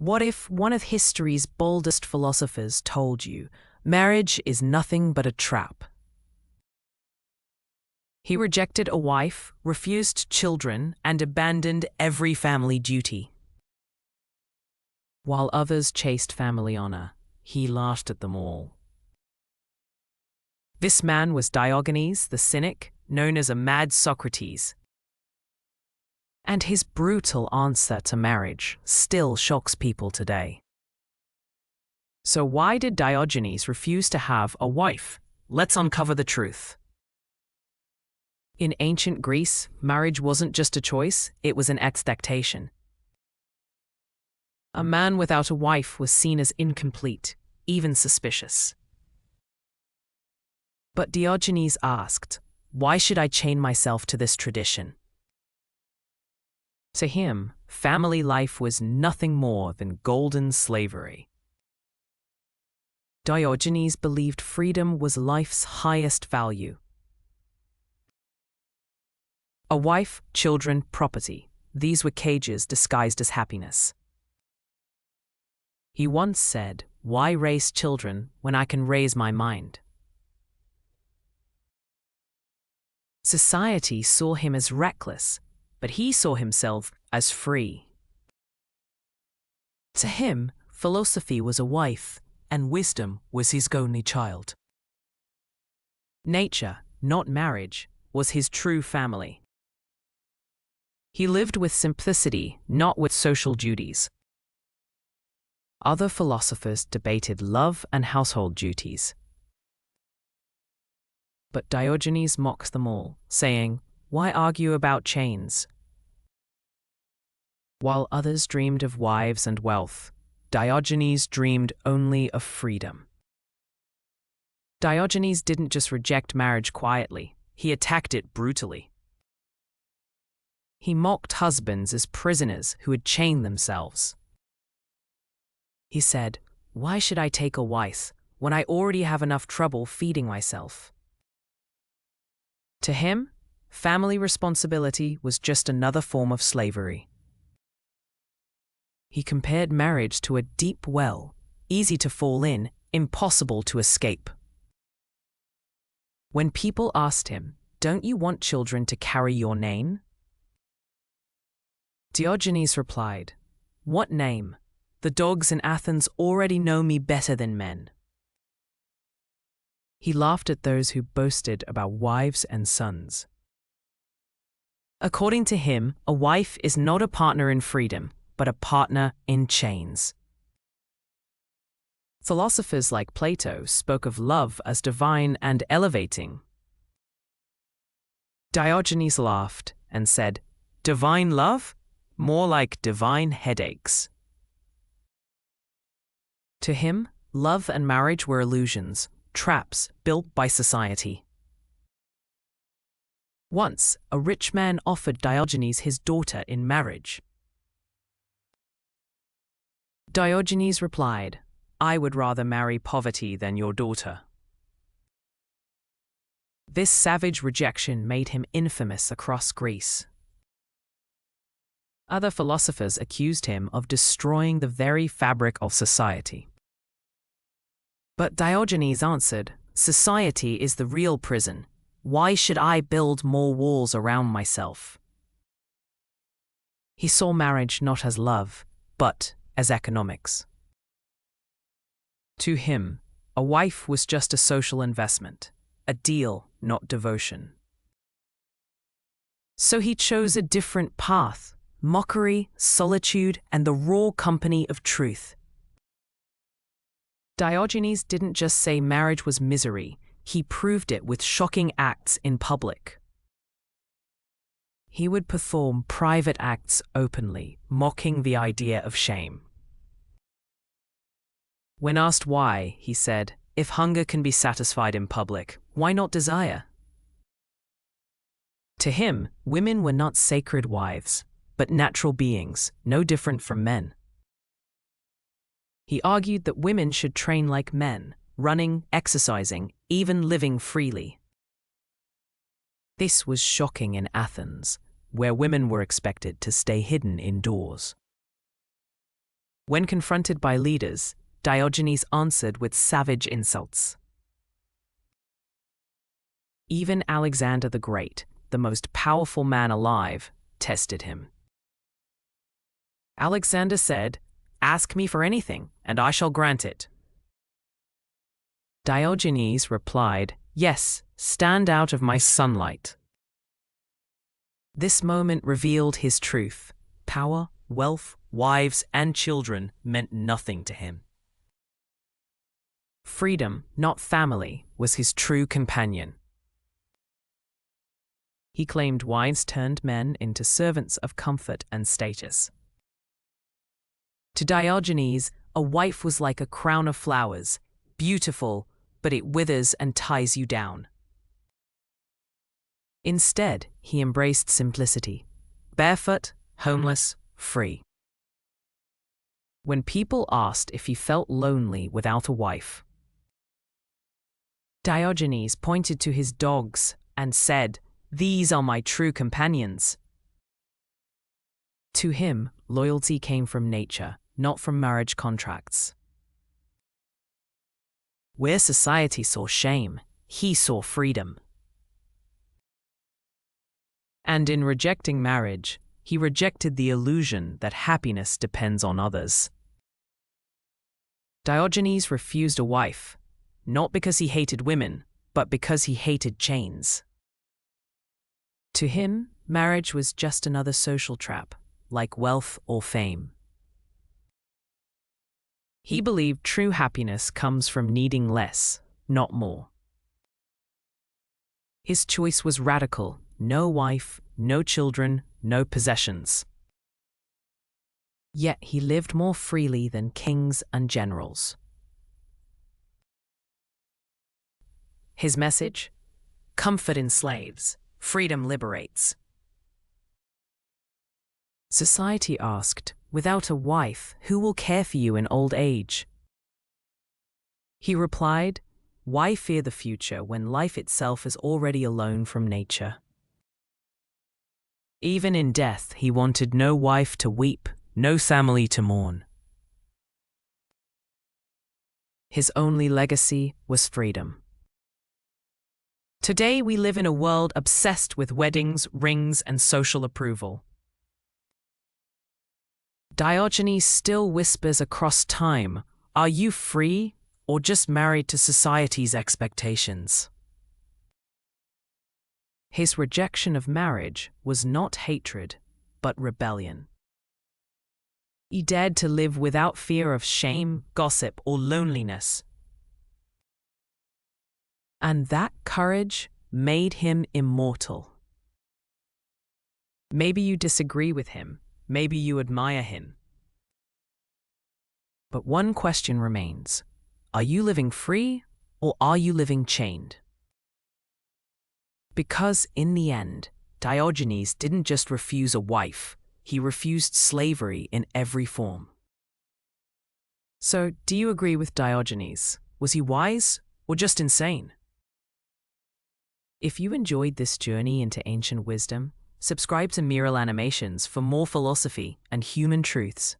What if one of history's boldest philosophers told you marriage is nothing but a trap? He rejected a wife, refused children, and abandoned every family duty. While others chased family honor, he laughed at them all. This man was Diogenes, the cynic, known as a mad Socrates. And his brutal answer to marriage still shocks people today. So why did Diogenes refuse to have a wife? Let's uncover the truth. In ancient Greece, marriage wasn't just a choice, it was an expectation. A man without a wife was seen as incomplete, even suspicious. But Diogenes asked, "Why should I chain myself to this tradition?" To him, family life was nothing more than golden slavery. Diogenes believed freedom was life's highest value. A wife, children, property, these were cages disguised as happiness. He once said, "Why raise children when I can raise my mind?" Society saw him as reckless, but he saw himself as free. To him, philosophy was a wife, and wisdom was his only child. Nature, not marriage, was his true family. He lived with simplicity, not with social duties. Other philosophers debated love and household duties. But Diogenes mocks them all, saying, "Why argue about chains?" While others dreamed of wives and wealth, Diogenes dreamed only of freedom. Diogenes didn't just reject marriage quietly, he attacked it brutally. He mocked husbands as prisoners who had chained themselves. He said, "Why should I take a wife when I already have enough trouble feeding myself?" To him, family responsibility was just another form of slavery. He compared marriage to a deep well, easy to fall in, impossible to escape. When people asked him, "Don't you want children to carry your name?" Diogenes replied, "What name? The dogs in Athens already know me better than men." He laughed at those who boasted about wives and sons. According to him, a wife is not a partner in freedom, but a partner in chains. Philosophers like Plato spoke of love as divine and elevating. Diogenes laughed and said, "Divine love? More like divine headaches." To him, love and marriage were illusions, traps built by society. Once, a rich man offered Diogenes his daughter in marriage. Diogenes replied, "I would rather marry poverty than your daughter." This savage rejection made him infamous across Greece. Other philosophers accused him of destroying the very fabric of society. But Diogenes answered, "Society is the real prison. Why should I build more walls around myself?" He saw marriage not as love, but as economics. To him, a wife was just a social investment, a deal, not devotion. So he chose a different path: mockery, solitude, and the raw company of truth. Diogenes didn't just say marriage was misery, he proved it with shocking acts in public. He would perform private acts openly, mocking the idea of shame. When asked why, he said, "If hunger can be satisfied in public, why not desire?" To him, women were not sacred wives, but natural beings, no different from men. He argued that women should train like men, running, exercising, even living freely. This was shocking in Athens, where women were expected to stay hidden indoors. When confronted by leaders, Diogenes answered with savage insults. Even Alexander the Great, the most powerful man alive, tested him. Alexander said, "Ask me for anything, and I shall grant it." Diogenes replied, "Yes, stand out of my sunlight." This moment revealed his truth. Power, wealth, wives, and children meant nothing to him. Freedom, not family, was his true companion. He claimed wives turned men into servants of comfort and status. To Diogenes, a wife was like a crown of flowers, beautiful, but it withers and ties you down. Instead, he embraced simplicity, barefoot, homeless, free. When people asked if he felt lonely without a wife, Diogenes pointed to his dogs and said, "These are my true companions." To him, loyalty came from nature, not from marriage contracts. Where society saw shame, he saw freedom. And in rejecting marriage, he rejected the illusion that happiness depends on others. Diogenes refused a wife, not because he hated women, but because he hated chains. To him, marriage was just another social trap, like wealth or fame. He believed true happiness comes from needing less, not more. His choice was radical: no wife, no children, no possessions. Yet he lived more freely than kings and generals. His message? Comfort enslaves, freedom liberates. Society asked, "Without a wife, who will care for you in old age?" He replied, "Why fear the future when life itself is already alone from nature?" Even in death, he wanted no wife to weep, no family to mourn. His only legacy was freedom. Today, we live in a world obsessed with weddings, rings, and social approval. Diogenes still whispers across time, "Are you free or just married to society's expectations?" His rejection of marriage was not hatred, but rebellion. He dared to live without fear of shame, gossip, or loneliness. And that courage made him immortal. Maybe you disagree with him. Maybe you admire him. But one question remains. Are you living free or are you living chained? Because in the end, Diogenes didn't just refuse a wife, he refused slavery in every form. So, do you agree with Diogenes? Was he wise or just insane? If you enjoyed this journey into ancient wisdom, subscribe to Miral Animations for more philosophy and human truths.